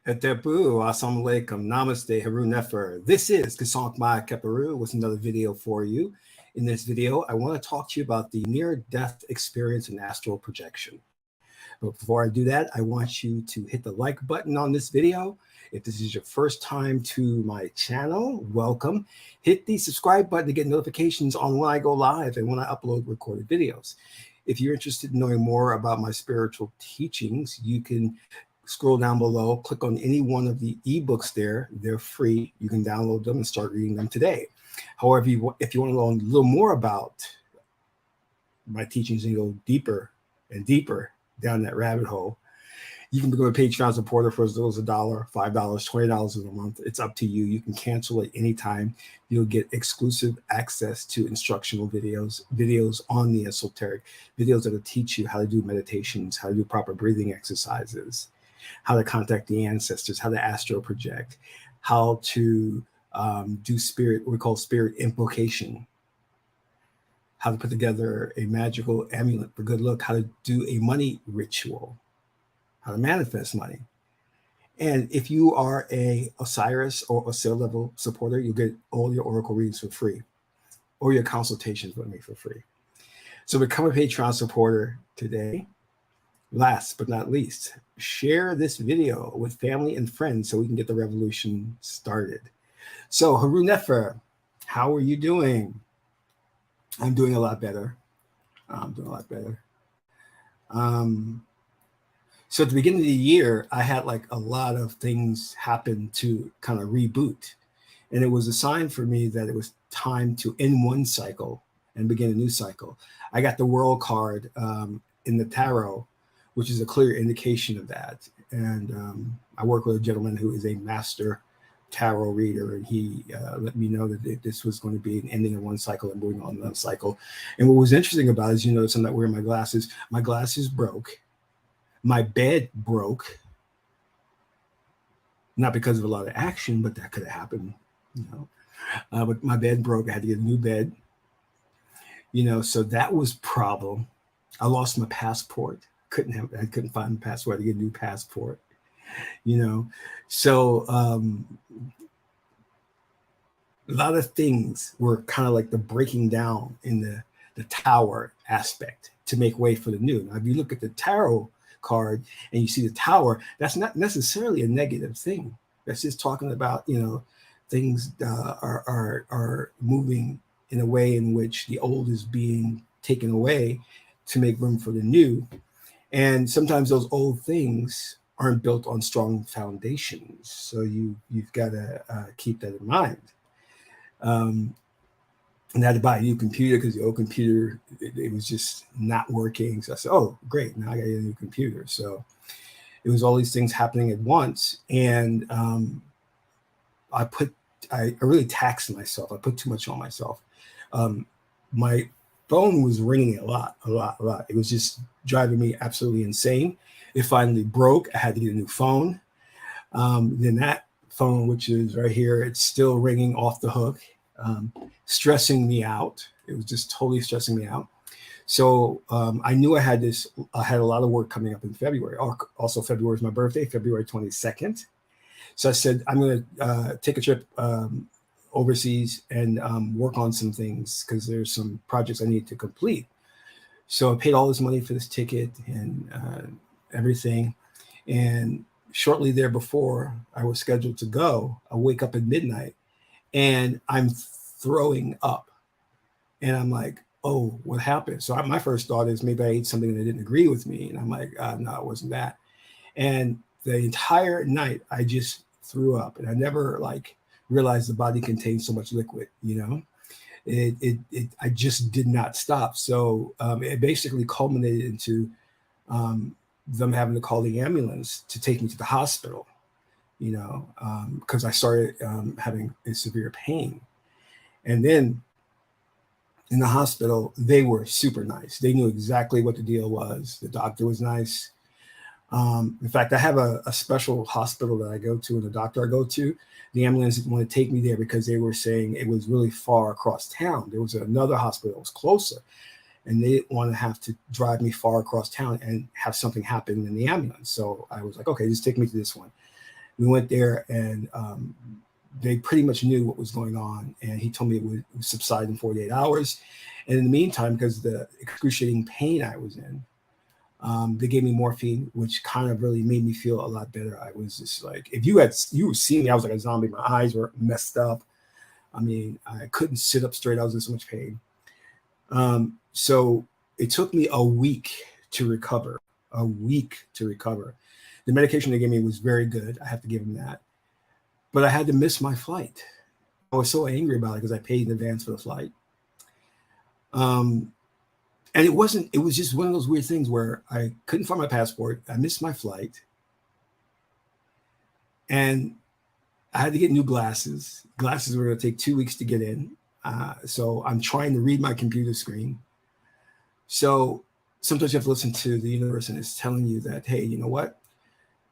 Etepu, assalamu alaikum, namaste, haru nefer. This is Qesankh my Keperu with another video for you. In this video, I want to talk to you about the near-death experience in astral projection. But before I do that, I want you to hit the like button on this video. If this is your first time to my channel, welcome. Hit the subscribe button to get notifications on when I go live and when I upload recorded videos. If you're interested in knowing more about my spiritual teachings, you can scroll down below, click on any one of the ebooks there. They're free. You can download them and start reading them today. However, if you want to learn a little more about my teachings and go deeper and deeper down that rabbit hole, you can become a Patreon supporter for as little as $1, $5, $20 a month. It's up to you. You can cancel at any time. You'll get exclusive access to instructional videos on the esoteric, videos that will teach you how to do meditations, how to do proper breathing exercises, how to contact the ancestors, how to astral project, how to do spirit, what we call spirit invocation, how to put together a magical amulet for good luck, how to do a money ritual, how to manifest money. And if you are a Osiris or Osir level supporter, you'll get all your oracle readings for free, or your consultations with me for free. So become a Patreon supporter today. Last but not least, share this video with family and friends so we can get the revolution started. So Haru Nefer, how are you doing? I'm doing a lot better. So at the beginning of the year, I had like a lot of things happen to kind of reboot. And it was a sign for me that it was time to end one cycle and begin a new cycle. I got the World card in the tarot, which is a clear indication of that. And I work with a gentleman who is a master tarot reader, and he let me know that this was going to be an ending of one cycle and moving on another cycle. And what was interesting about it is, you notice I'm not wearing my glasses. My glasses broke. My bed broke. Not because of a lot of action, but that could have happened, you know. But my bed broke. I had to get a new bed, you know, so that was a problem. I lost my passport. I couldn't find the passport to get a new passport, you know. So a lot of things were kind of like the breaking down in the tower aspect to make way for the new. Now, if you look at the tarot card and you see the tower, that's not necessarily a negative thing. That's just talking about, you know, things are moving in a way in which the old is being taken away to make room for the new. And sometimes those old things aren't built on strong foundations. So you've got to keep that in mind. And I had to buy a new computer because the old computer, it was just not working. So I said, oh, great, now I got a new computer. So it was all these things happening at once. And I really taxed myself. I put too much on myself. My phone was ringing a lot. It was just driving me absolutely insane. It finally broke. I had to get a new phone. Then that phone, which is right here, it's still ringing off the hook, stressing me out. It was just totally stressing me out. So I knew I had a lot of work coming up in February. Also, February is my birthday, February 22nd. So I said, I'm going to take a trip overseas and work on some things because there's some projects I need to complete. So I paid all this money for this ticket and everything. And shortly there before I was scheduled to go, I wake up at midnight and I'm throwing up. And I'm like, oh, what happened? So my first thought is maybe I ate something that didn't agree with me. And I'm like, no, it wasn't that. And the entire night I just threw up, and I never like realized the body contains so much liquid, you know. I just did not stop. So it basically culminated into them having to call the ambulance to take me to the hospital, you know, because I started having a severe pain. And then in the hospital, they were super nice. They knew exactly what the deal was. The doctor was nice. In fact, I have a special hospital that I go to, and the doctor I go to, the ambulance didn't want to take me there because they were saying it was really far across town. There was another hospital that was closer, and they didn't want to have to drive me far across town and have something happen in the ambulance. So I was like, okay, just take me to this one. We went there, and they pretty much knew what was going on. And he told me it would subside in 48 hours. And in the meantime, because of the excruciating pain I was in, they gave me morphine, which kind of really made me feel a lot better. I was just like, if you were seeing me, I was like a zombie. My eyes were messed up. I mean, I couldn't sit up straight. I was in so much pain. So it took me a week to recover. A week to recover. The medication they gave me was very good. I have to give them that. But I had to miss my flight. I was so angry about it because I paid in advance for the flight. And it was just one of those weird things where I couldn't find my passport. I missed my flight. And I had to get new glasses. Glasses were going to take 2 weeks to get in. So I'm trying to read my computer screen. So sometimes you have to listen to the universe, and it's telling you that, hey, you know what?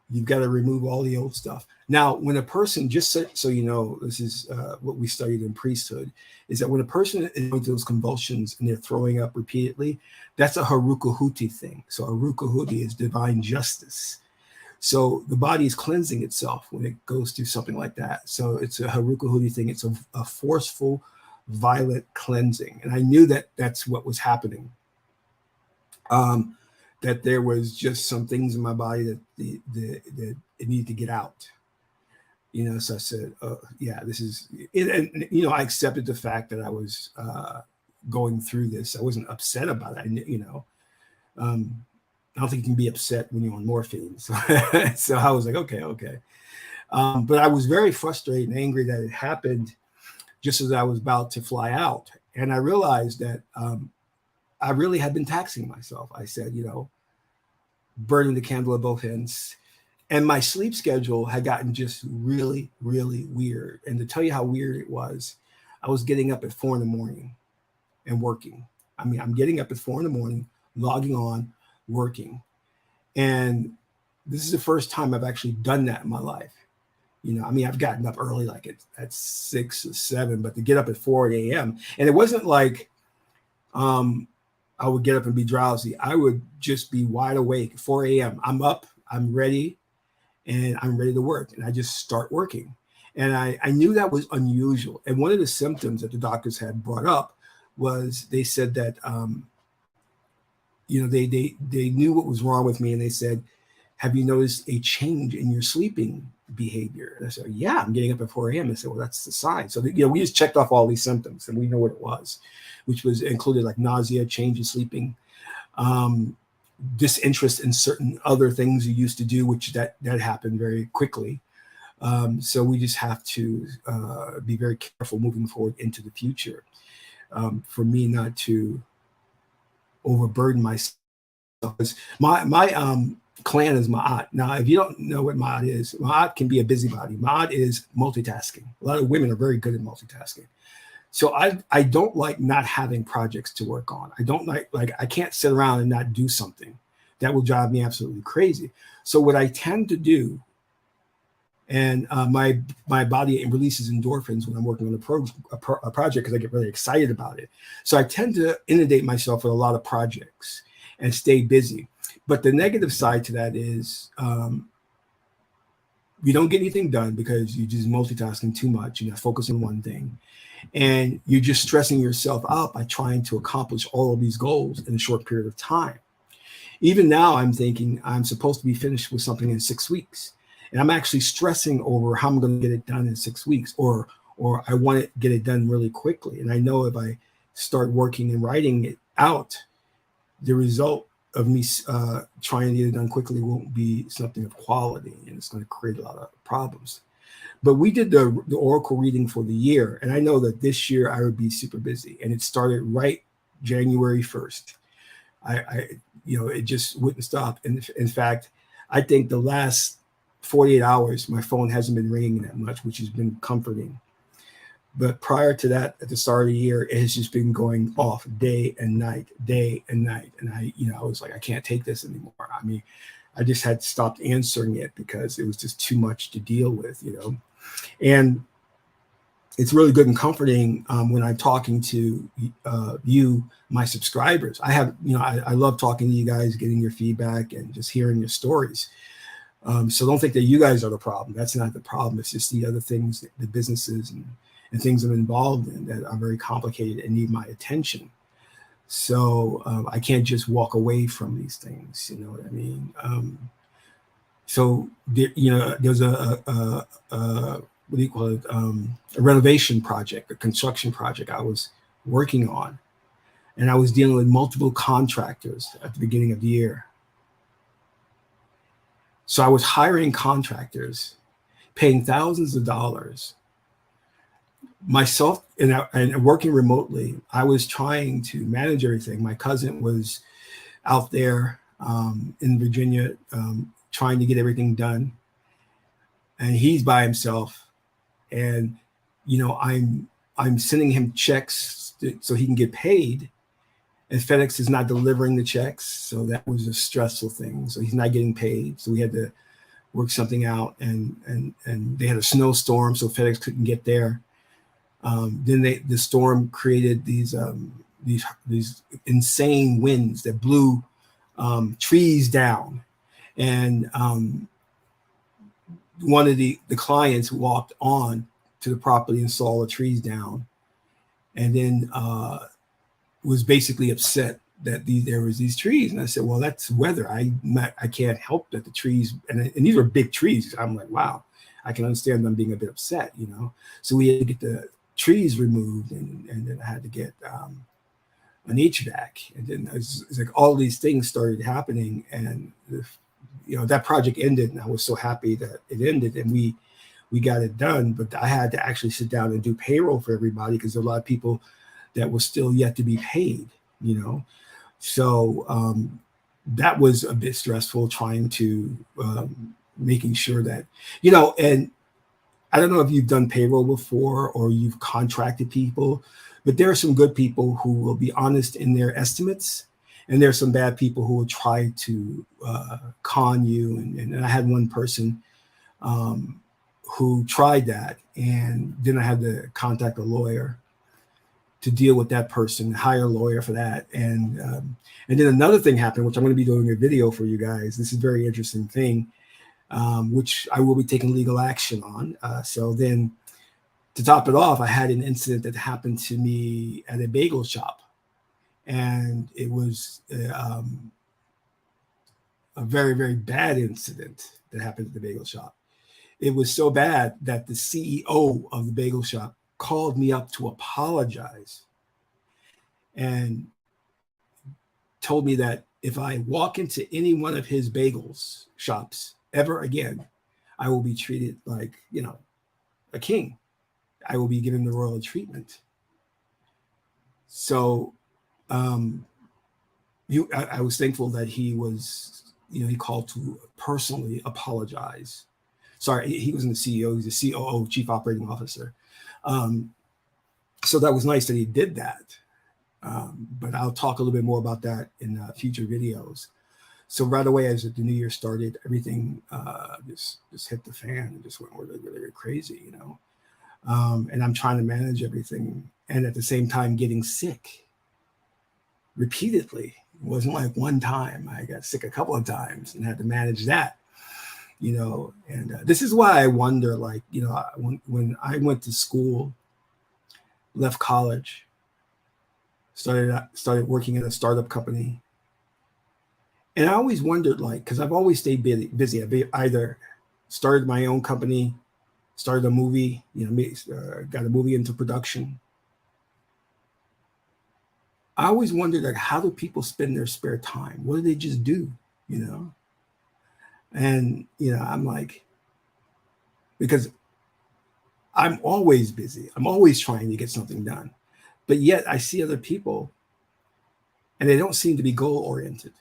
You've got to remove all the old stuff. Now, when a person, just so you know, this is what we studied in priesthood, is that when a person is going through those convulsions and they're throwing up repeatedly, that's a Haruka-Huti thing. So Haruka-Huti is divine justice. So the body is cleansing itself when it goes through something like that. So it's a Haruka-Huti thing. It's a forceful, violent cleansing. And I knew that that's what was happening. That there was just some things in my body that that it needed to get out. You know, so I said, oh, yeah, this is it. And, you know, I accepted the fact that I was going through this. I wasn't upset about it. You know, I don't think you can be upset when you're on morphine. So, so I was like, okay. But I was very frustrated and angry that it happened just as I was about to fly out. And I realized that I really had been taxing myself. I said, you know, burning the candle at both ends. And my sleep schedule had gotten just really, really weird. And to tell you how weird it was, I was getting up at 4 a.m. and working. I mean, I'm getting up at 4 a.m, logging on, working. And this is the first time I've actually done that in my life. You know, I mean, I've gotten up early, like at 6 or 7, but to get up at 4 a.m. And it wasn't like I would get up and be drowsy. I would just be wide awake. 4 a.m. I'm up, I'm ready, and I'm ready to work. And I just start working. And I knew that was unusual. And one of the symptoms that the doctors had brought up was they said that, you know, they knew what was wrong with me. And they said, have you noticed a change in your sleeping behavior? And I said, yeah, I'm getting up at 4 a.m. They said, well, that's the sign. So, you know, we just checked off all these symptoms and we know what it was, which was included like nausea, change in sleeping, disinterest in certain other things you used to do, which that happened very quickly. So we just have to be very careful moving forward into the future, for me not to overburden myself. My clan is Ma'at. Now, if you don't know what Ma'at is, Ma'at can be a busybody. Ma'at is multitasking. A lot of women are very good at multitasking. So I don't like not having projects to work on. I don't like I can't sit around and not do something. That will drive me absolutely crazy. So what I tend to do, and my body releases endorphins when I'm working on a project because I get really excited about it. So I tend to inundate myself with a lot of projects and stay busy. But the negative side to that is you don't get anything done because you're just multitasking too much. You're not focusing on one thing. And you're just stressing yourself out by trying to accomplish all of these goals in a short period of time. Even now, I'm thinking I'm supposed to be finished with something in 6 weeks. And I'm actually stressing over how I'm going to get it done in 6 weeks, or I want to get it done really quickly. And I know if I start working and writing it out, the result of me trying to get it done quickly won't be something of quality, and it's going to create a lot of problems. But we did the oracle reading for the year, and I know that this year I would be super busy, and it started right January 1st. You know, it just wouldn't stop. And in fact, I think the last 48 hours, my phone hasn't been ringing that much, which has been comforting. But prior to that, at the start of the year, it has just been going off day and night. And I was like, I can't take this anymore. I mean, I just had stopped answering it because it was just too much to deal with, you know. And it's really good and comforting when I'm talking to you, my subscribers. I love talking to you guys, getting your feedback and just hearing your stories. So don't think that you guys are the problem. That's not the problem. It's just the other things, the businesses and things I'm involved in that are very complicated and need my attention. So I can't just walk away from these things. You know what I mean? So there, you know, there's a what do you call it? A renovation project, a construction project I was working on, and I was dealing with multiple contractors at the beginning of the year. So I was hiring contractors, paying thousands of dollars. Myself and working remotely, I was trying to manage everything. My cousin was out there in Virginia trying to get everything done, and he's by himself. And you know, I'm sending him checks so he can get paid, and FedEx is not delivering the checks, so that was a stressful thing. So he's not getting paid, so we had to work something out, and they had a snowstorm, so FedEx couldn't get there. Then the storm created these insane winds that blew trees down, and one of the clients walked on to the property and saw all the trees down, and then was basically upset that there was these trees. And I said, well, that's weather. I can't help that the trees, and these were big trees. I'm like, wow, I can understand them being a bit upset, you know. So we had to get the trees removed, and then I had to get an HVAC, and then it's like all these things started happening, and you know, that project ended, and I was so happy that it ended, and we got it done. But I had to actually sit down and do payroll for everybody because there were a lot of people that were still yet to be paid, you know. So that was a bit stressful, trying to making sure that, you know, and I don't know if you've done payroll before or you've contracted people, but there are some good people who will be honest in their estimates, and there are some bad people who will try to con you. And I had one person who tried that, and then I had to contact a lawyer to deal with that person, hire a lawyer for that. And then another thing happened, which I'm going to be doing a video for you guys. This is a very interesting thing, which I will be taking legal action on. So then to top it off, I had an incident that happened to me at a bagel shop. And it was a very, very bad incident that happened at the bagel shop. It was so bad that the CEO of the bagel shop called me up to apologize and told me that if I walk into any one of his bagels shops ever again, I will be treated like, you know, a king. I will be given the royal treatment. So I was thankful that he was, you know, he called to personally apologize. Sorry, he wasn't the CEO, he's the COO, Chief Operating Officer. So that was nice that he did that. But I'll talk a little bit more about that in future videos. So right away, as the new year started, everything just hit the fan and just went really, really crazy, you know. And I'm trying to manage everything, and at the same time getting sick repeatedly. It wasn't like one time. I got sick a couple of times and had to manage that, you know. And this is why I wonder, like, you know, when I went to school, left college, started working in a startup company, and I always wondered, like, because I've always stayed busy. I've either started my own company, started a movie, you know, got a movie into production. I always wondered, like, how do people spend their spare time? What do they just do, you know? And, you know, I'm like, because I'm always busy. I'm always trying to get something done. But yet I see other people and they don't seem to be goal-oriented.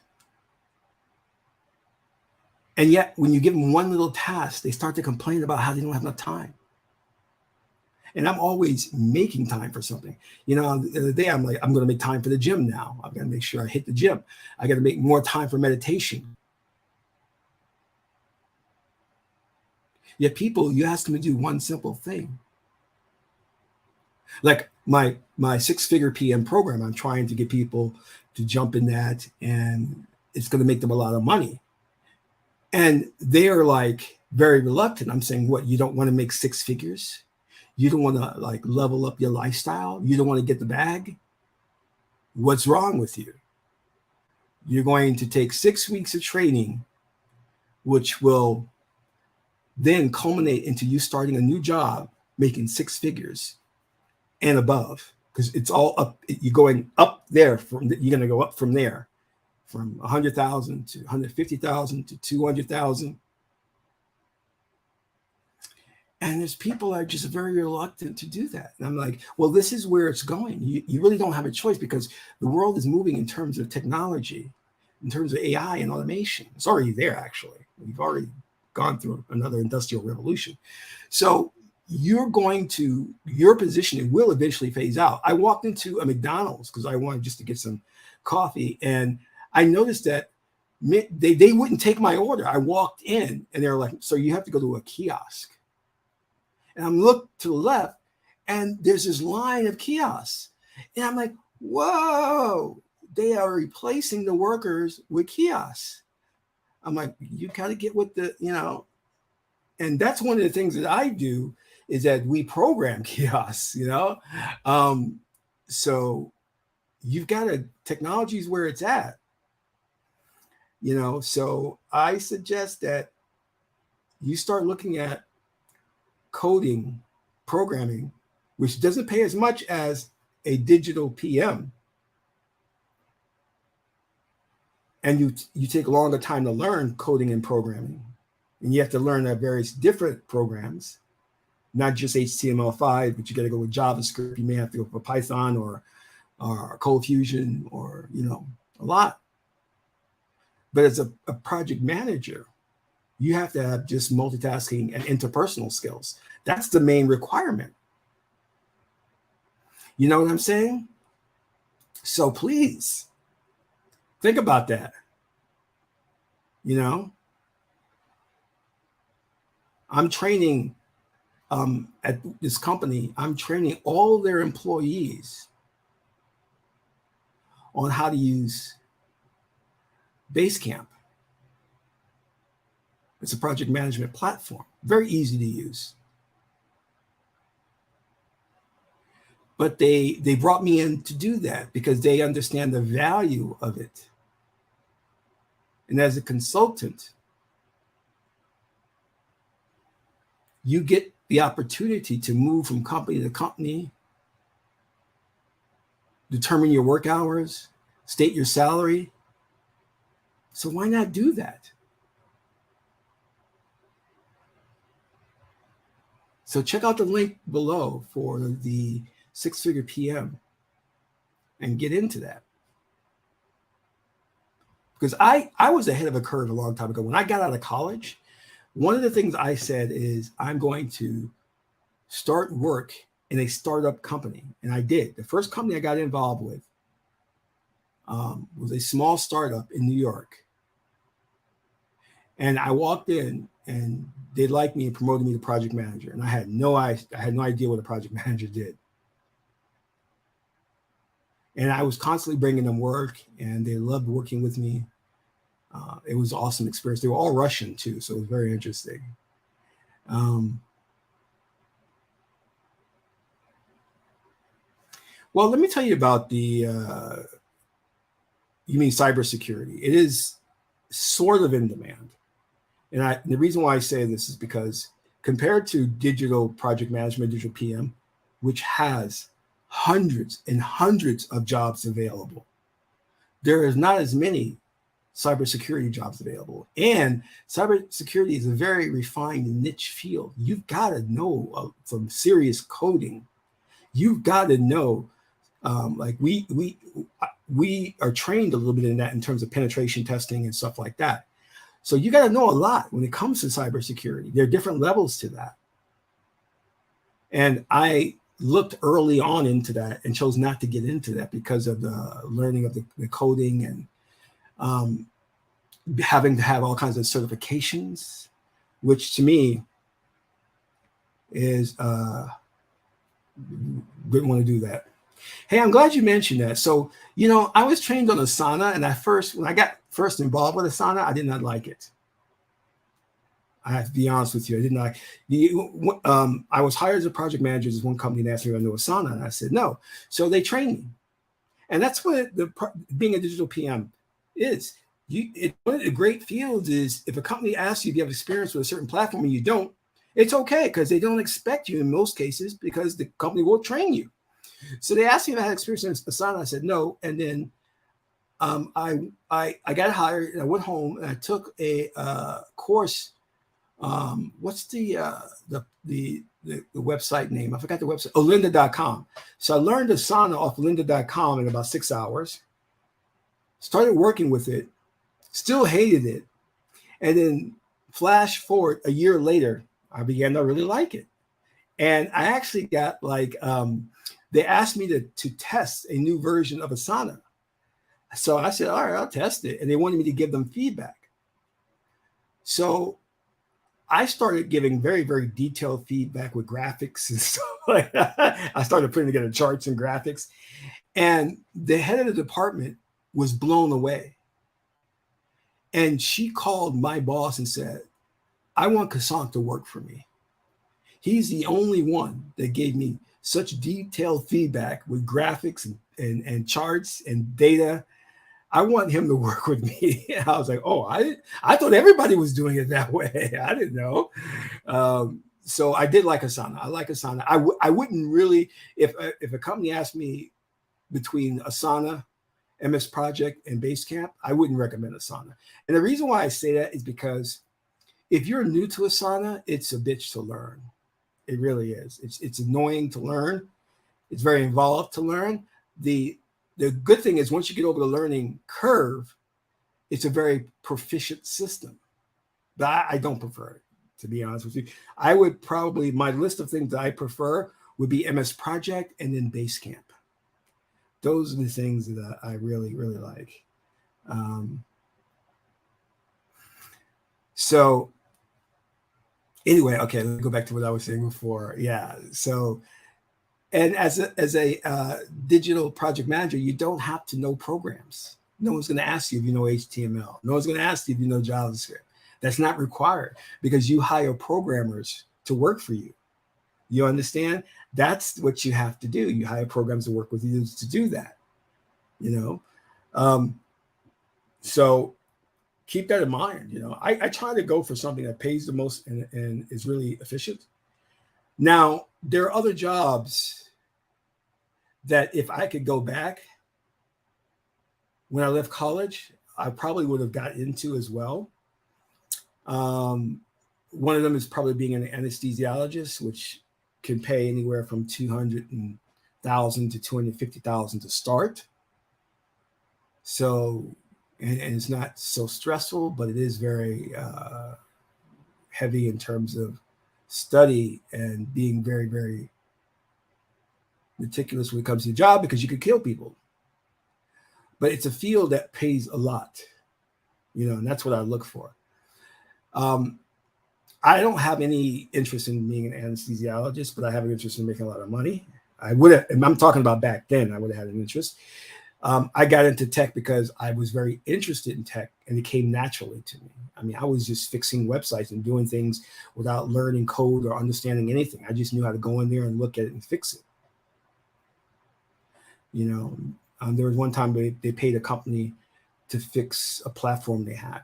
And yet when you give them one little task, they start to complain about how they don't have enough time. And I'm always making time for something. You know, the other day I'm like, I'm going to make time for the gym now. I've got to make sure I hit the gym. I got to make more time for meditation. Yet people, you ask them to do one simple thing. Like my 6-figure PM program, I'm trying to get people to jump in that, and it's going to make them a lot of money. And they are like very reluctant. I'm saying, what, you don't want to make six figures? You don't want to like level up your lifestyle? You don't want to get the bag? What's wrong with you? You're going to take 6 weeks of training, which will then culminate into you starting a new job, making six figures and above, because it's all up. You're going up there you're going to go up from there, from 100,000 to 150,000 to 200,000. And there's people that are just very reluctant to do that. And I'm like, well, this is where it's going. You really don't have a choice, because the world is moving in terms of technology, in terms of AI and automation. It's already there, actually. We've already gone through another industrial revolution. So your positioning will eventually phase out. I walked into a McDonald's because I wanted just to get some coffee, and I noticed that they wouldn't take my order. I walked in and they're like, so you have to go to a kiosk. And I'm looked to the left, and there's this line of kiosks. And I'm like, whoa, they are replacing the workers with kiosks. I'm like, you got to get with the, and that's one of the things that I do, is that we program kiosks, So you've got technology is where it's at, So I suggest that you start looking at coding, programming, which doesn't pay as much as a digital PM. And you take a longer time to learn coding and programming. And you have to learn various different programs, not just HTML5, but you got to go with JavaScript. You may have to go for Python or Cold Fusion or, a lot. But as a project manager, you have to have just multitasking and interpersonal skills. That's the main requirement. You know what I'm saying? So please think about that. I'm training at this company, I'm training all their employees on how to use Basecamp. It's a project management platform, very easy to use. But they brought me in to do that because they understand the value of it. And as a consultant, you get the opportunity to move from company to company, determine your work hours, state your salary. So why not do that? So check out the link below for the six-figure PM and get into that. Because I was ahead of a curve a long time ago. When I got out of college, one of the things I said is I'm going to start work in a startup company. And I did. The first company I got involved with was a small startup in New York. And I walked in and they liked me and promoted me to project manager. And I had no idea what a project manager did. And I was constantly bringing them work, and they loved working with me. It was an awesome experience. They were all Russian too, so it was very interesting. Well, let me tell you about you mean cybersecurity. It is sort of in demand. And the reason why I say this is because compared to digital project management, digital PM, which has hundreds and hundreds of jobs available, there is not as many cybersecurity jobs available. And cybersecurity is a very refined niche field. You've got to know some serious coding. You've got to know, like we are trained a little bit in that in terms of penetration testing and stuff like that. So you got to know a lot when it comes to cybersecurity. There are different levels to that. And I looked early on into that and chose not to get into that because of the learning of the coding and having to have all kinds of certifications, which to me is didn't want to do that. Hey, I'm glad you mentioned that. So, I was trained on Asana, and when I got first involved with Asana, I did not like it. I have to be honest with you. I did not. I was hired as a project manager. There's one company that asked me if I knew Asana, and I said no. So they trained me, and that's what being a digital PM is. One of the great fields is if a company asks you if you have experience with a certain platform and you don't, it's okay because they don't expect you in most cases because the company will train you. So they asked me if I had experience in Asana. I said no, and then I got hired and I went home and I took a course. What's the website name? I forgot the website. Lynda.com. So I learned Asana off Lynda.com in about 6 hours. Started working with it. Still hated it. And then flash forward a year later, I began to really like it. And I actually got they asked me to test a new version of Asana. So I said, all right, I'll test it. And they wanted me to give them feedback. So I started giving very, very detailed feedback with graphics and stuff like that. I started putting together charts and graphics. And the head of the department was blown away. And she called my boss and said, I want Qesankh to work for me. He's the only one that gave me such detailed feedback with graphics and charts and data. I want him to work with me. I was like, oh, I thought everybody was doing it that way. I didn't know. So I did like Asana. I like Asana. I wouldn't really, if a company asked me between Asana, MS Project, and Basecamp, I wouldn't recommend Asana. And the reason why I say that is because if you're new to Asana, it's a bitch to learn. It really is. It's annoying to learn. It's very involved to learn. The good thing is once you get over the learning curve, it's a very proficient system. But I don't prefer it, to be honest with you. I would probably, my list of things that I prefer would be MS Project and then Basecamp. Those are the things that I really, really like. So anyway, okay, let me go back to what I was saying before. Yeah. So, and as a digital project manager, you don't have to know programs. No one's going to ask you if you know HTML. No one's going to ask you if you know JavaScript. That's not required because you hire programmers to work for you. You understand? That's what you have to do. You hire programs to work with you to do that. So keep that in mind. I try to go for something that pays the most and is really efficient. Now, there are other jobs that if I could go back when I left college, I probably would have got into as well. One of them is probably being an anesthesiologist, which can pay anywhere from $200,000 to $250,000 to start. So, and it's not so stressful, but it is very heavy in terms of study and being very, very meticulous when it comes to your job because you could kill people. But it's a field that pays a lot, and that's what I look for. I don't have any interest in being an anesthesiologist, but I have an interest in making a lot of money. I would have, and I'm talking about back then, I would have had an interest. I got into tech because I was very interested in tech and it came naturally to me. I mean, I was just fixing websites and doing things without learning code or understanding anything. I just knew how to go in there and look at it and fix it. There was one time they paid a company to fix a platform they had.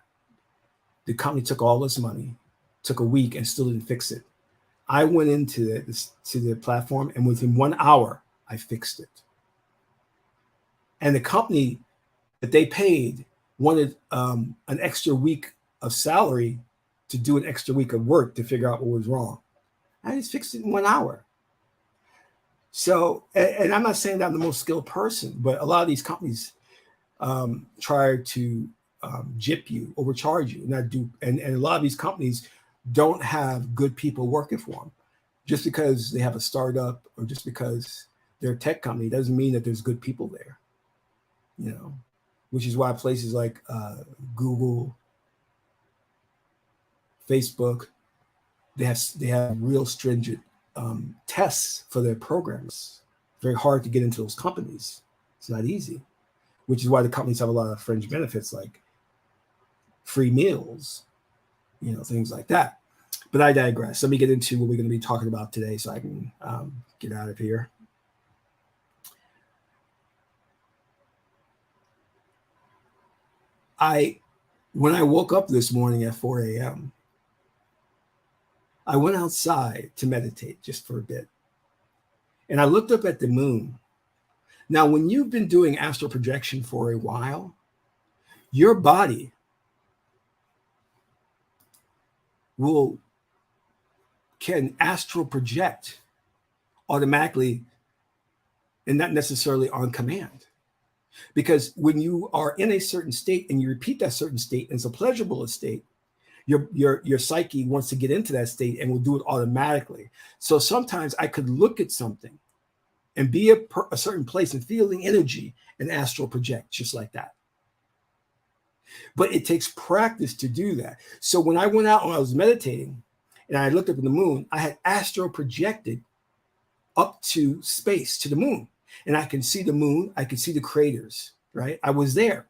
The company took all this money, took a week and still didn't fix it. I went into the platform and within 1 hour, I fixed it. And the company that they paid wanted an extra week of salary to do an extra week of work to figure out what was wrong. I just fixed it in 1 hour. So, and I'm not saying that I'm the most skilled person, but a lot of these companies try to gyp you, overcharge you, and a lot of these companies don't have good people working for them. Just because they have a startup or just because they're a tech company doesn't mean that there's good people there. Which is why places like Google, Facebook, they have real stringent tests for their programs. Very hard to get into those companies. It's not easy, which is why the companies have a lot of fringe benefits like free meals, things like that. But I digress. Let me get into what we're going to be talking about today so I can get out of here. When I woke up this morning at 4 a.m., I went outside to meditate just for a bit. And I looked up at the moon. Now, when you've been doing astral projection for a while, your body can astral project automatically and not necessarily on command. Because when you are in a certain state and you repeat that certain state, and it's a pleasurable state, your psyche wants to get into that state and will do it automatically. So sometimes I could look at something and be a certain place and feel the energy and astral project just like that. But it takes practice to do that. So when I went out and I was meditating and I looked up at the moon, I had astral projected up to space, to the moon. And I can see the moon. I can see the craters, right? I was there.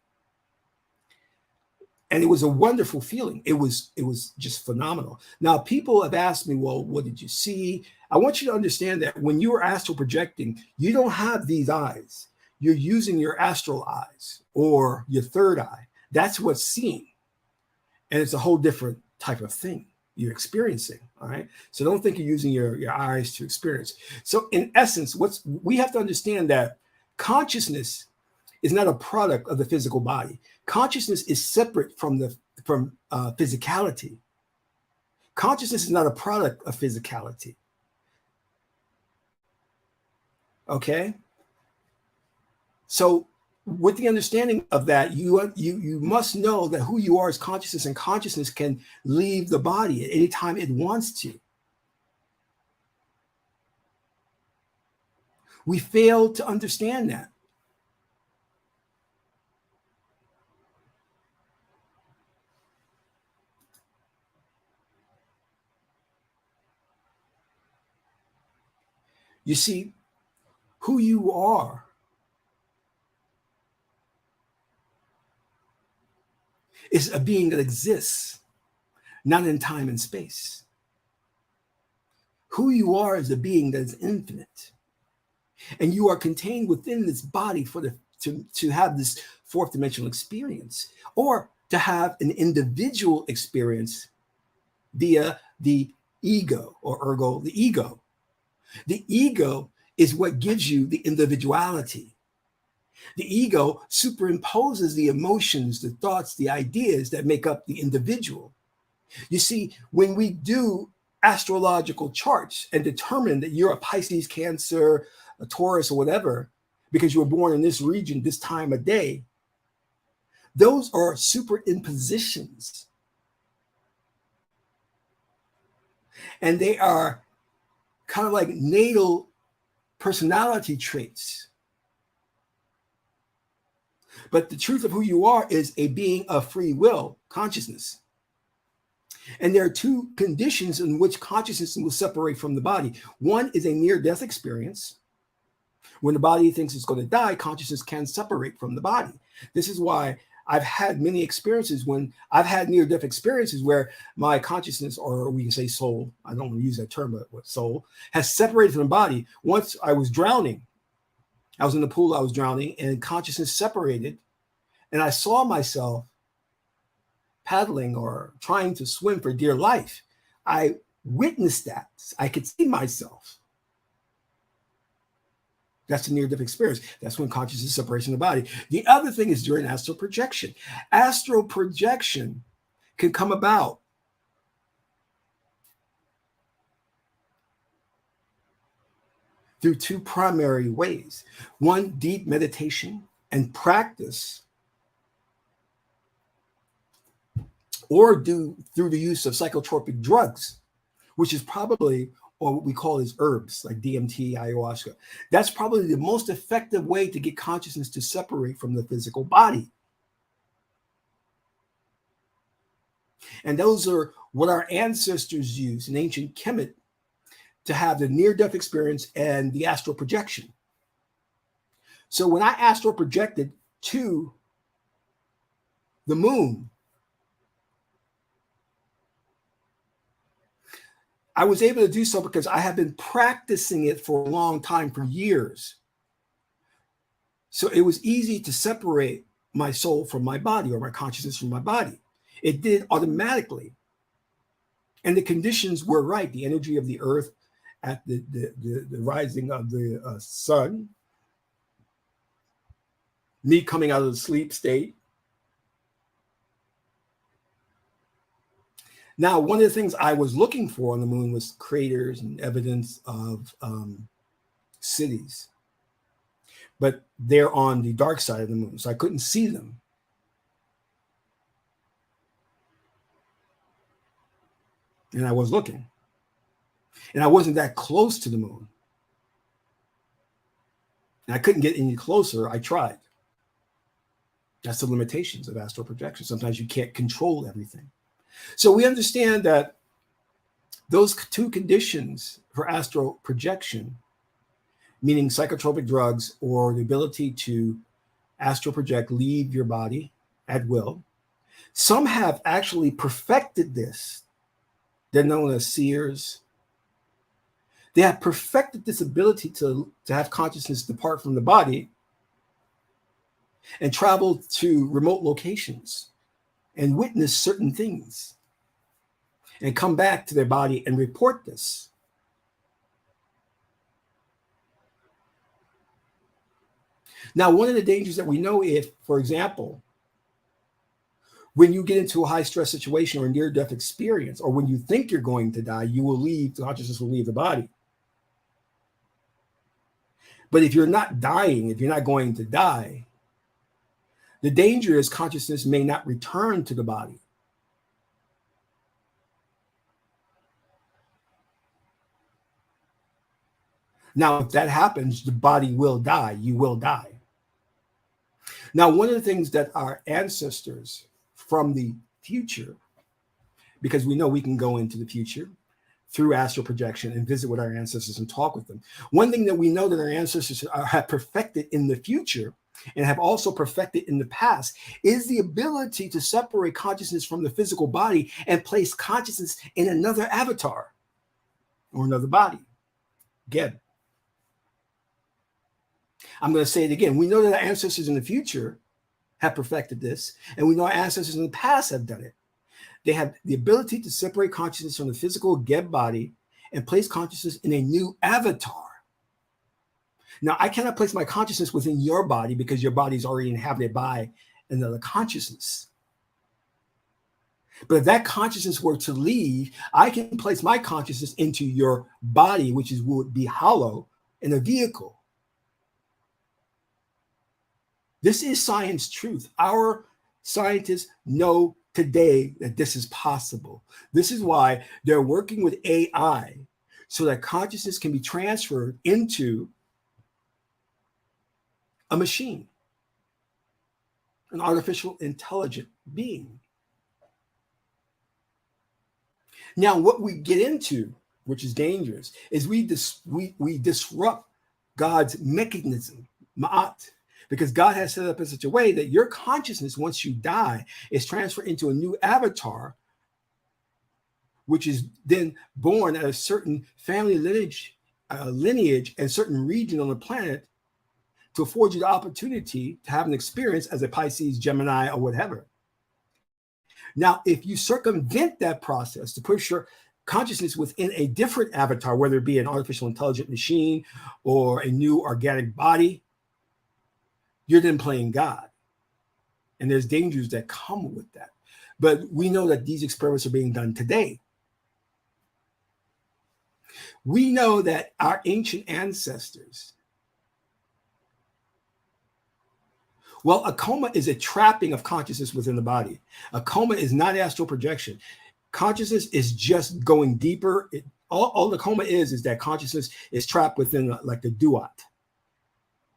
And it was a wonderful feeling. It was just phenomenal. Now, people have asked me, well, what did you see? I want you to understand that when you are astral projecting, you don't have these eyes. You're using your astral eyes or your third eye. That's what's seen. And it's a whole different type of thing you're experiencing, all right? So don't think you're using your eyes to experience. So in essence, we have to understand that consciousness is not a product of the physical body. Consciousness is separate from physicality. Consciousness is not a product of physicality. Okay? So with the understanding of that, you must know that who you are is consciousness, and consciousness can leave the body at any time it wants to. We fail to understand that. You see, who you are is a being that exists, not in time and space. Who you are is a being that is infinite. And you are contained within this body to have this fourth dimensional experience, or to have an individual experience via the ego, or ergo, the ego. The ego is what gives you the individuality. The ego superimposes the emotions, the thoughts, the ideas that make up the individual. You see, when we do astrological charts and determine that you're a Pisces, Cancer, a Taurus, or whatever, because you were born in this region, this time of day, those are superimpositions. And they are kind of like natal personality traits. But the truth of who you are is a being of free will, consciousness. And there are two conditions in which consciousness will separate from the body. One is a near-death experience. When the body thinks it's going to die, consciousness can separate from the body. This is why I've had many experiences when I've had near-death experiences where my consciousness, or we can say soul, I don't want to use that term, but what soul, has separated from the body. Once I was drowning. I was in the pool, I was drowning, and consciousness separated. And I saw myself paddling or trying to swim for dear life. I witnessed that. I could see myself. That's a near-death experience. That's when consciousness separates from the body. The other thing is during astral projection. Astral projection can come about through two primary ways. One, deep meditation and practice, or through the use of psychotropic drugs, which is probably, or what we call as herbs, like DMT, ayahuasca. That's probably the most effective way to get consciousness to separate from the physical body. And those are what our ancestors used in ancient Kemet to have the near-death experience and the astral projection. So when I astral projected to the moon, I was able to do so because I have been practicing it for a long time, for years. So it was easy to separate my soul from my body, or my consciousness from my body. It did automatically. And the conditions were right. The energy of the earth at the rising of the sun, me coming out of the sleep state. Now, one of the things I was looking for on the moon was craters and evidence of cities. But they're on the dark side of the moon, so I couldn't see them. And I was looking. And I wasn't that close to the moon. And I couldn't get any closer. I tried. That's the limitations of astral projection. Sometimes you can't control everything. So we understand that those two conditions for astral projection, meaning psychotropic drugs or the ability to astral project, leave your body at will, some have actually perfected this. They're known as seers. They have perfected this ability to have consciousness depart from the body and travel to remote locations and witness certain things and come back to their body and report this. Now, one of the dangers that we know, if, for example, when you get into a high stress situation or a near death experience, or when you think you're going to die, you will leave, the consciousness will leave the body. But if you're not dying, if you're not going to die, the danger is consciousness may not return to the body. Now, if that happens, the body will die. You will die. Now, one of the things that our ancestors from the future, because we know we can go into the future through astral projection and visit with our ancestors and talk with them. One thing that we know that our ancestors have perfected in the future and have also perfected in the past is the ability to separate consciousness from the physical body and place consciousness in another avatar or another body. Again, I'm going to say it again. We know that our ancestors in the future have perfected this, and we know our ancestors in the past have done it. They have the ability to separate consciousness from the physical Geb body and place consciousness in a new avatar. Now, I cannot place my consciousness within your body because your body is already inhabited by another consciousness. But if that consciousness were to leave, I can place my consciousness into your body, which would be hollow, in a vehicle. This is science truth. Our scientists know today that this is possible. This is why they're working with AI so that consciousness can be transferred into a machine, an artificial intelligent being. Now, what we get into, which is dangerous, is we disrupt God's mechanism, ma'at, because God has set it up in such a way that your consciousness, once you die, is transferred into a new avatar, which is then born at a certain family lineage and certain region on the planet to afford you the opportunity to have an experience as a Pisces, Gemini, or whatever. Now, if you circumvent that process to push your consciousness within a different avatar, whether it be an artificial intelligent machine or a new organic body, you're then playing God. And there's dangers that come with that. But we know that these experiments are being done today. We know that our ancient ancestors, well, a coma is a trapping of consciousness within the body. A coma is not astral projection. Consciousness is just going deeper. All the coma is that consciousness is trapped within like the duat,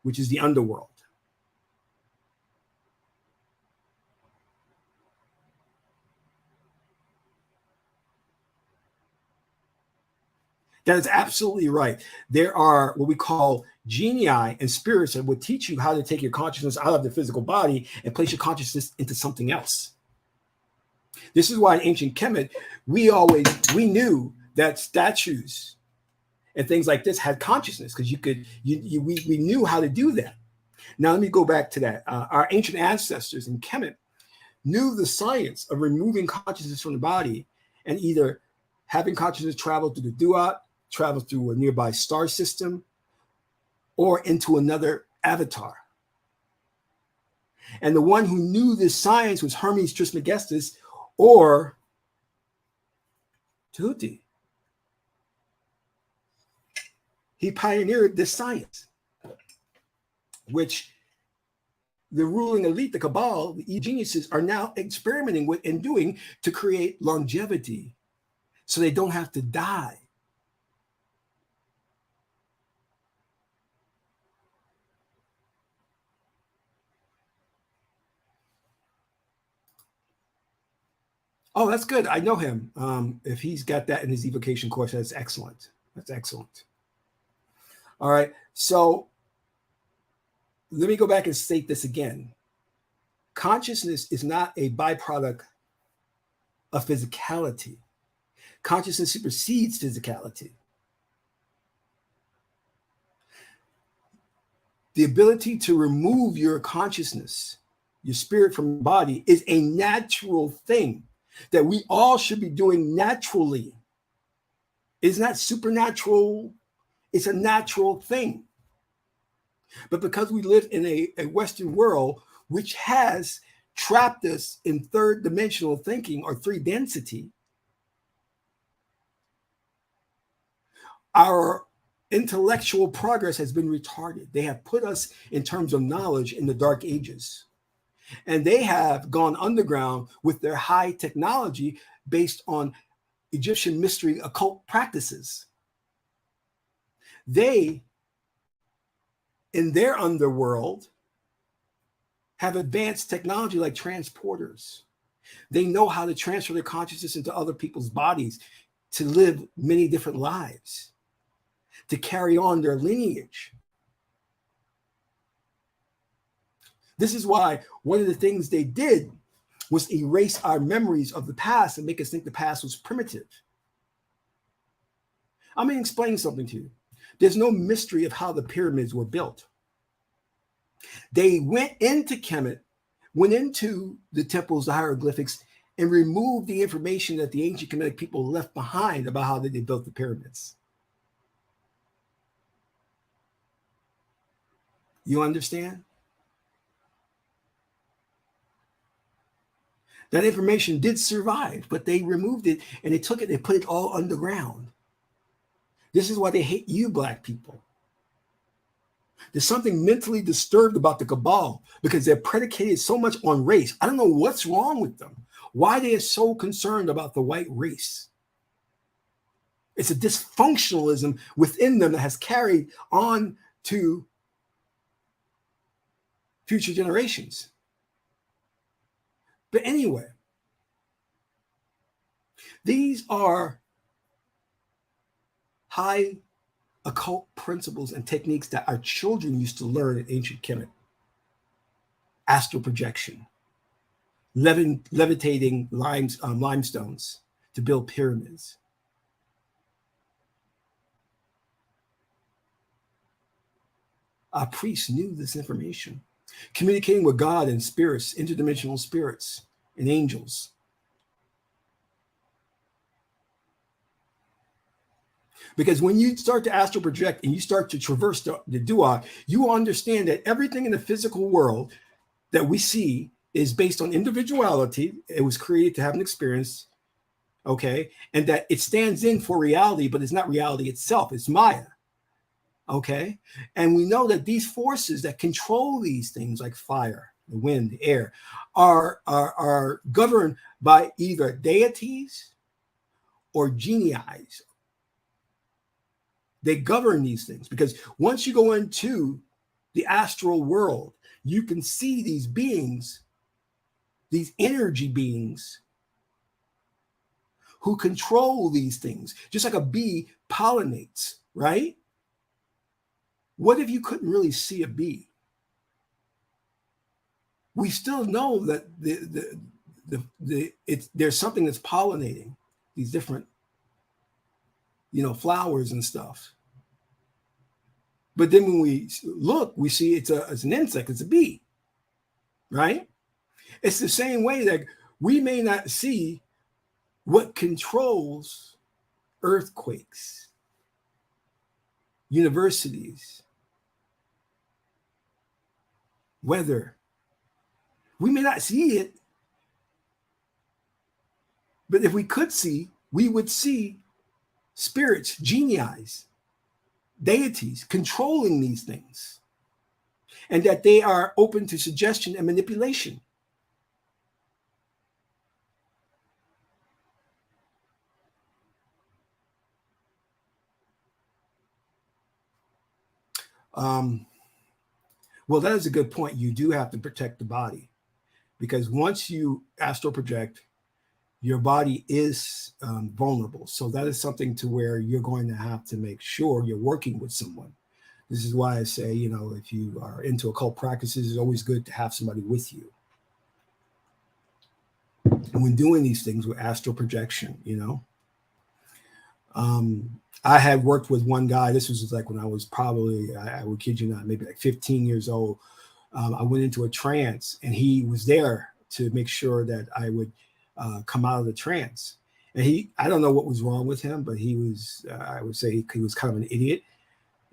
which is the underworld. That is absolutely right. There are what we call genii and spirits that will teach you how to take your consciousness out of the physical body and place your consciousness into something else. This is why in ancient Kemet, we knew that statues and things like this had consciousness, because we knew how to do that. Now let me go back to that. Our ancient ancestors in Kemet knew the science of removing consciousness from the body and either having consciousness travel through the duat, travel through a nearby star system, or into another avatar. And the one who knew this science was Hermes Trismegistus or Tahuti. He pioneered this science, which the ruling elite, the cabal, the e-geniuses, are now experimenting with and doing to create longevity so they don't have to die. Oh, that's good. I know him. If he's got that in his evocation course, that's excellent. That's excellent. All right. So let me go back and state this again. Consciousness is not a byproduct of physicality. Consciousness supersedes physicality. The ability to remove your consciousness, your spirit from your body, is a natural thing that we all should be doing naturally. It's not supernatural. It's a natural thing. But because we live in a Western world which has trapped us in third dimensional thinking or three density, our intellectual progress has been retarded. They have put us in terms of knowledge in the dark ages. And they have gone underground with their high technology based on Egyptian mystery occult practices. They, in their underworld, have advanced technology like transporters. They know how to transfer their consciousness into other people's bodies to live many different lives, to carry on their lineage. This is why one of the things they did was erase our memories of the past and make us think the past was primitive. I'm going to explain something to you. There's no mystery of how the pyramids were built. They went into Kemet, went into the temples, the hieroglyphics, and removed the information that the ancient Kemetic people left behind about how they built the pyramids. You understand? That information did survive, but they removed it and they took it and put it all underground. This is why they hate you, Black people. There's something mentally disturbed about the cabal because they're predicated so much on race. I don't know what's wrong with them, why they are so concerned about the white race. It's a dysfunctionalism within them that has carried on to future generations. But anyway, these are high occult principles and techniques that our children used to learn in ancient Kemet. Astral projection, levitating limestones to build pyramids. Our priests knew this information, communicating with God and spirits, interdimensional spirits and angels. Because when you start to astral project and you start to traverse the duat, you understand that everything in the physical world that we see is based on individuality. It was created to have an experience, okay? And that it stands in for reality, but it's not reality itself. It's Maya, okay? And we know that these forces that control these things like fire, the wind, the air, are governed by either deities or genii. They govern these things because once you go into the astral world, you can see these beings, these energy beings who control these things, just like a bee pollinates, right? What if you couldn't really see a bee? We still know that there's something that's pollinating these different flowers and stuff. But then when we look, we see it's an insect, it's a bee, right? It's the same way that we may not see what controls earthquakes, universities, weather. We may not see it, but if we could see, we would see spirits, genii, deities controlling these things, and that they are open to suggestion and manipulation. Well, that is a good point. You do have to protect the body, because once you astral project, your body is vulnerable. So that is something to where you're going to have to make sure you're working with someone. This is why I say, if you are into occult practices, it's always good to have somebody with you. And when doing these things with astral projection, I had worked with one guy. This was like when I was probably, I would kid you not, maybe like 15 years old. I went into a trance, and he was there to make sure that I would come out of the trance. And I don't know what was wrong with him, but he was, I would say he was kind of an idiot.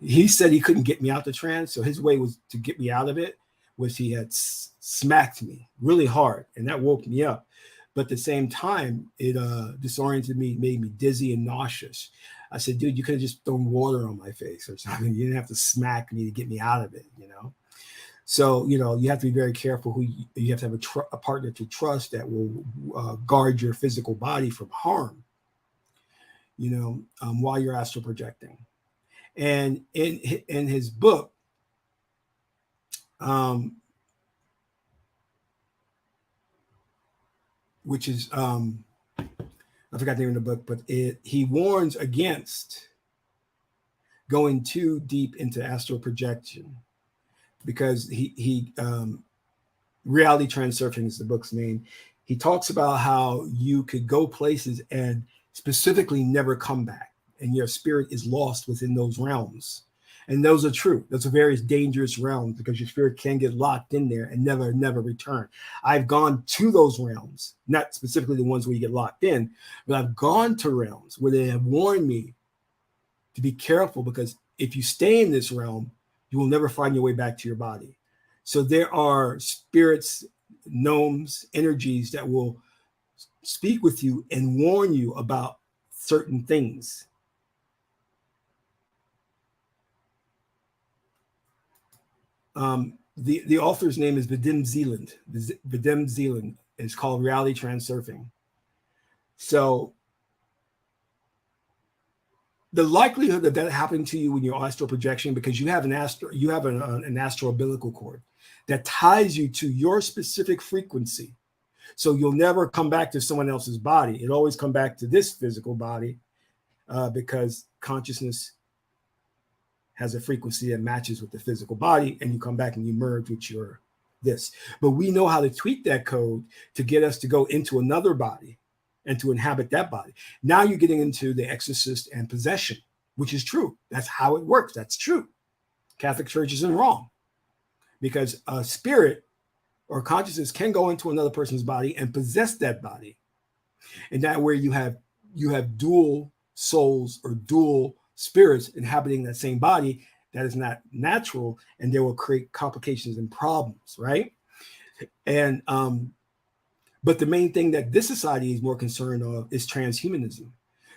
He said he couldn't get me out the trance. So his way was to get me out of it was he had smacked me really hard, and that woke me up. But at the same time, it disoriented me, made me dizzy and nauseous. I said, dude, you could have just thrown water on my face or something. You didn't have to smack me to get me out of it, So, you have to be very careful who you have to have a partner to trust that will guard your physical body from harm, while you're astral projecting. And in his book, which is, I forgot the name of the book, but he warns against going too deep into astral projection, because he reality transurfing is the book's name. He talks about how you could go places and specifically never come back, and your spirit is lost within those realms. And those are true. Those are very dangerous realms, because your spirit can get locked in there and never return. I've gone to those realms, not specifically the ones where you get locked in, but I've gone to realms where they have warned me to be careful, because if you stay in this realm, you will never find your way back to your body. So there are spirits, gnomes, energies that will speak with you and warn you about certain things. The author's name is Vadim Zeland. Vadim Zeland is called Reality Transurfing. So the likelihood of that happening to you when you're astral projection, because you have an astral umbilical cord that ties you to your specific frequency. So you'll never come back to someone else's body. It always come back to this physical body, because consciousness has a frequency that matches with the physical body, and you come back and you merge with your this. But we know how to tweak that code to get us to go into another body and to inhabit that body. Now you're getting into the exorcist and possession, which is true. That's how it works. That's true. Catholic Church isn't wrong, because a spirit or consciousness can go into another person's body and possess that body. And that where you have dual souls or dual spirits inhabiting that same body, that is not natural, and they will create complications and problems, right? And but the main thing that this society is more concerned of is transhumanism.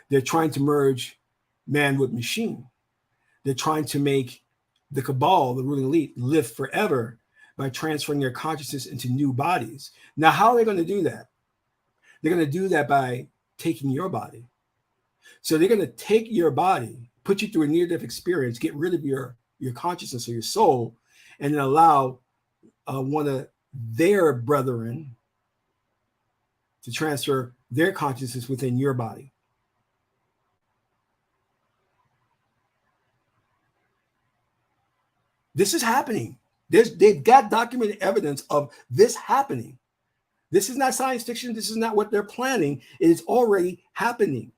They're trying to merge man with machine. They're trying to make the cabal, the ruling elite, live forever by transferring their consciousness into new bodies. Now, how are they going to do that? They're going to do that by taking your body. So they're going to take your body, put you through a near-death experience, get rid of your consciousness or your soul, and then allow one of their brethren to transfer their consciousness within your body. This is happening. They've got documented evidence of this happening. This is not science fiction. This is not what they're planning. It is already happening.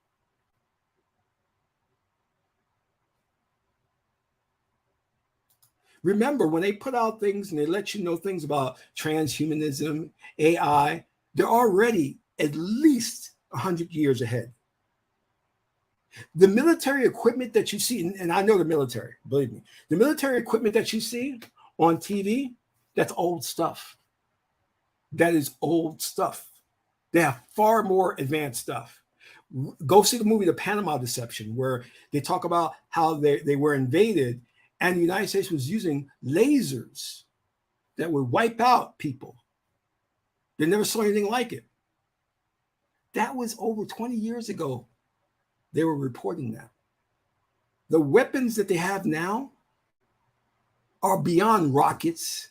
Remember, when they put out things and they let you know things about transhumanism, AI, they're already at least 100 years ahead. The military equipment that you see, and I know the military, believe me, the military equipment that you see on TV, that's old stuff. That is old stuff. They have far more advanced stuff. Go see the movie The Panama Deception, where they talk about how they were invaded and the United States was using lasers that would wipe out people. They never saw anything like it. That was over 20 years ago. They were reporting that. The weapons that they have now are beyond rockets,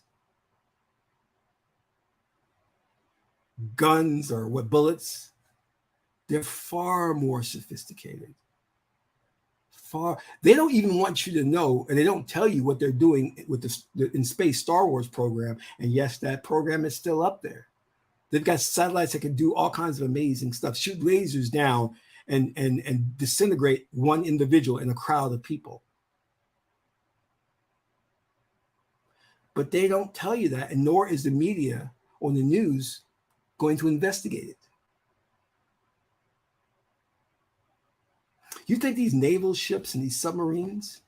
guns, or what, bullets. They're far more sophisticated. They don't even want you to know, and they don't tell you what they're doing with the in space Star Wars program. And yes, that program is still up there. They've got satellites that can do all kinds of amazing stuff, shoot lasers down and disintegrate one individual in a crowd of people. But they don't tell you that, and nor is the media or the news going to investigate it. You think these naval ships and these submarines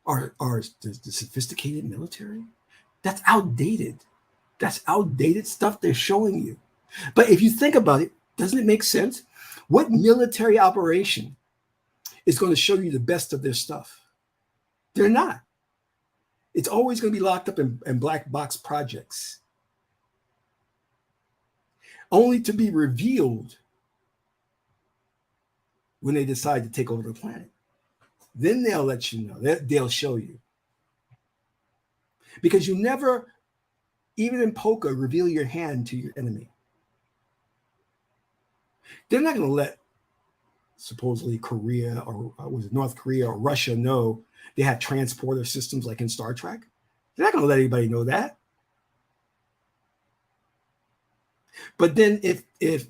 are the sophisticated military? That's outdated. That's outdated stuff they're showing you. But if you think about it, doesn't it make sense? What military operation is going to show you the best of their stuff? They're not. It's always going to be locked up in black box projects, only to be revealed when they decide to take over the planet. Then they'll let you know. They'll show you. Because you never, even in poker, reveal your hand to your enemy. They're not going to let supposedly Korea or was it North Korea or Russia know they have transporter systems like in Star Trek. They're not going to let anybody know that. But then if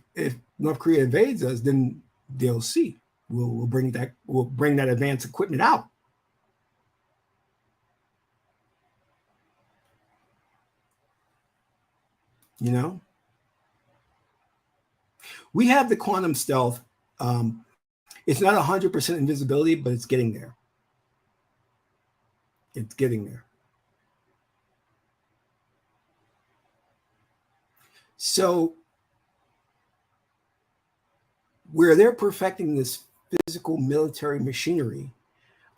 North Korea invades us, then they'll see. We'll bring that advanced equipment out. You know, we have the quantum stealth. It's not 100% invisibility, but it's getting there. It's getting there. So where they're perfecting this physical military machinery,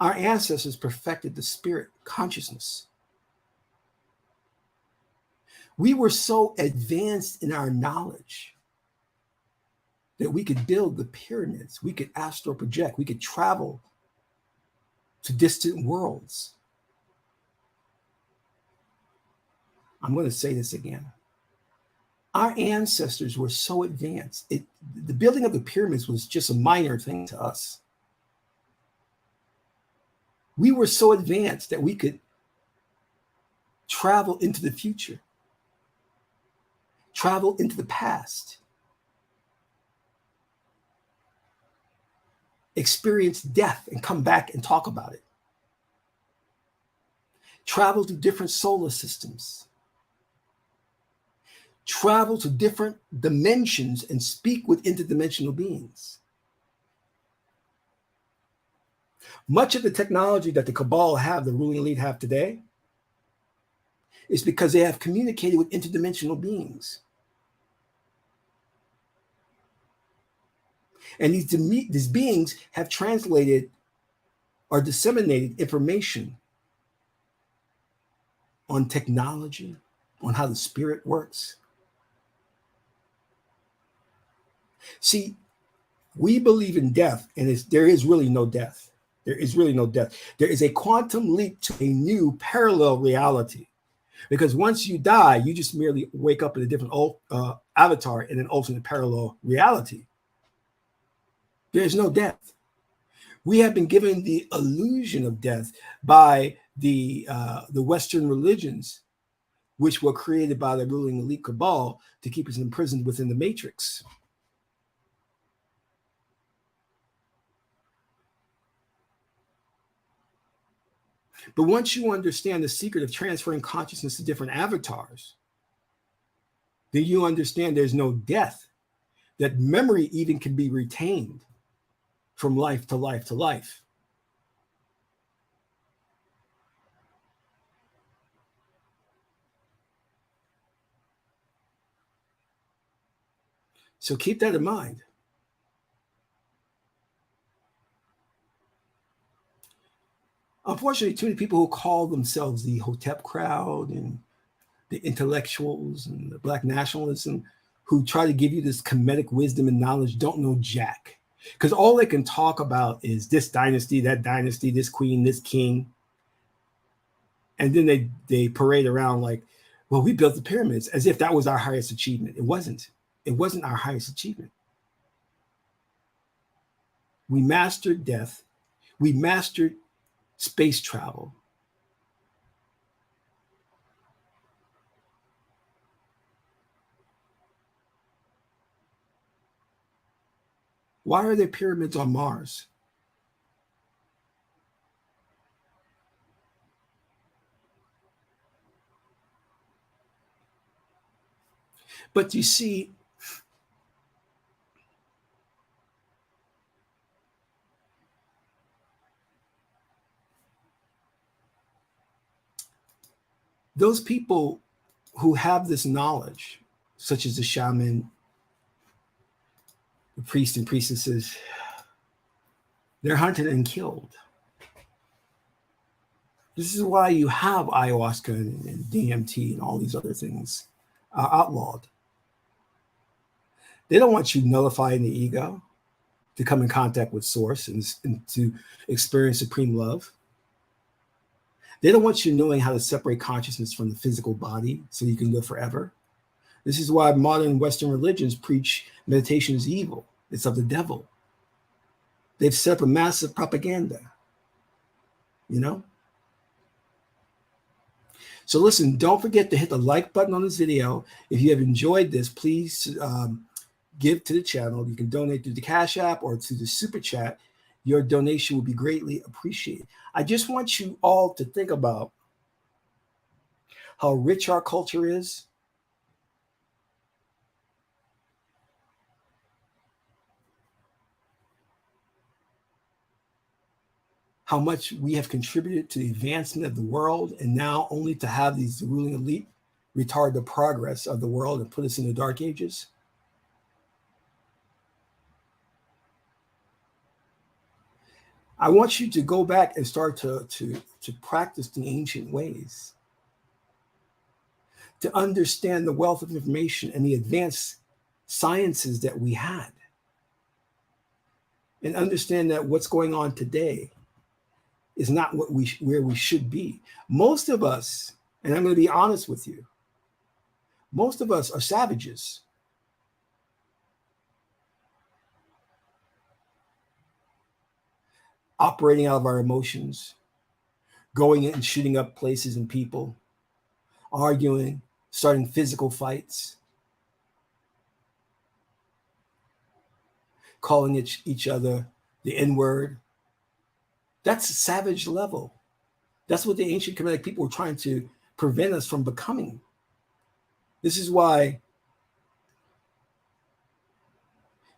our ancestors perfected the spirit consciousness. We were so advanced in our knowledge that we could build the pyramids, we could astral project, we could travel to distant worlds. I'm going to say this again. Our ancestors were so advanced. The building of the pyramids was just a minor thing to us. We were so advanced that we could travel into the future, travel into the past, experience death and come back and talk about it, travel to different solar systems, travel to different dimensions and speak with interdimensional beings. Much of the technology that the cabal have, the ruling elite have today, is because they have communicated with interdimensional beings. And these beings have translated or disseminated information on technology, on how the spirit works. See, we believe in death, and there is really no death. There is really no death. There is a quantum leap to a new parallel reality. Because once you die, you just merely wake up in a different avatar in an alternate parallel reality. There's no death. We have been given the illusion of death by the Western religions, which were created by the ruling elite cabal to keep us imprisoned within the matrix. But once you understand the secret of transferring consciousness to different avatars, then you understand there's no death, that memory even can be retained from life to life to life. So keep that in mind. Unfortunately, too many people who call themselves the Hotep crowd and the intellectuals and the Black nationalism who try to give you this Kemetic wisdom and knowledge don't know jack. Because all they can talk about is this dynasty, that dynasty, this queen, this king. And then they parade around like, well, we built the pyramids, as if that was our highest achievement. It wasn't. It wasn't our highest achievement. We mastered death. We mastered space travel. Why are there pyramids on Mars? But you see, those people who have this knowledge, such as the shaman, the priests and priestesses, they're hunted and killed. This is why you have ayahuasca and DMT and all these other things outlawed. They don't want you nullifying the ego to come in contact with source and to experience supreme love. They don't want you knowing how to separate consciousness from the physical body so you can live forever. This is why modern Western religions preach meditation is evil. It's of the devil. They've set up a massive propaganda, you know? So listen, don't forget to hit the like button on this video. If you have enjoyed this, please give to the channel. You can donate through the Cash App or to the Super Chat. Your donation will be greatly appreciated. I just want you all to think about how rich our culture is. How much we have contributed to the advancement of the world, and now only to have these ruling elite retard the progress of the world and put us in the dark ages. I want you to go back and start to practice the ancient ways, to understand the wealth of information and the advanced sciences that we had, and understand that what's going on today is not where we should be. Most of us, and I'm going to be honest with you, most of us are savages. Operating out of our emotions, going in and shooting up places and people, arguing, starting physical fights, calling each other the N-word. That's savage level. That's what the ancient Kemetic people were trying to prevent us from becoming. This is why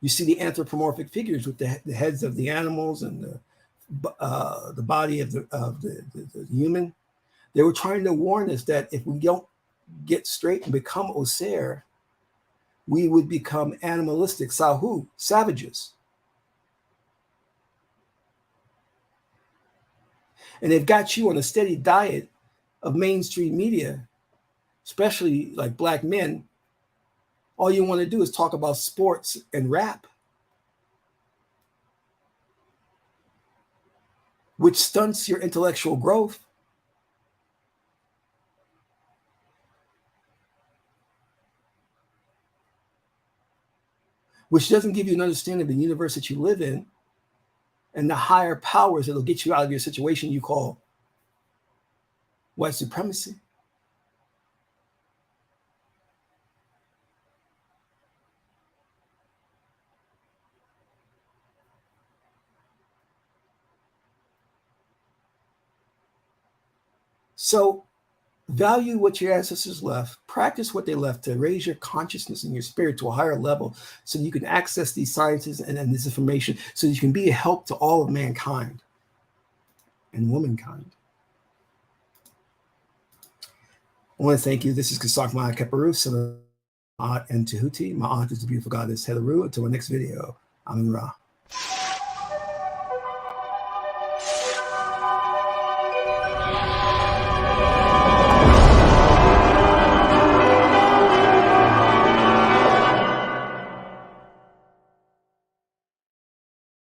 you see the anthropomorphic figures with the heads of the animals and the body of the human. They were trying to warn us that if we don't get straight and become Osir, we would become animalistic, Sahu, savages. And they've got you on a steady diet of mainstream media, especially like Black men. All you want to do is talk about sports and rap, which stunts your intellectual growth. Which doesn't give you an understanding of the universe that you live in and the higher powers that'll get you out of your situation you call white supremacy. So value what your ancestors left, practice what they left to raise your consciousness and your spirit to a higher level so you can access these sciences and this information so you can be a help to all of mankind and womankind. I want to thank you. This is Qesankh Ma'at Keperu, son of Ma'at and Tehuti. Ma'at is the beautiful goddess Helaru. Until our next video, I'm in Ra.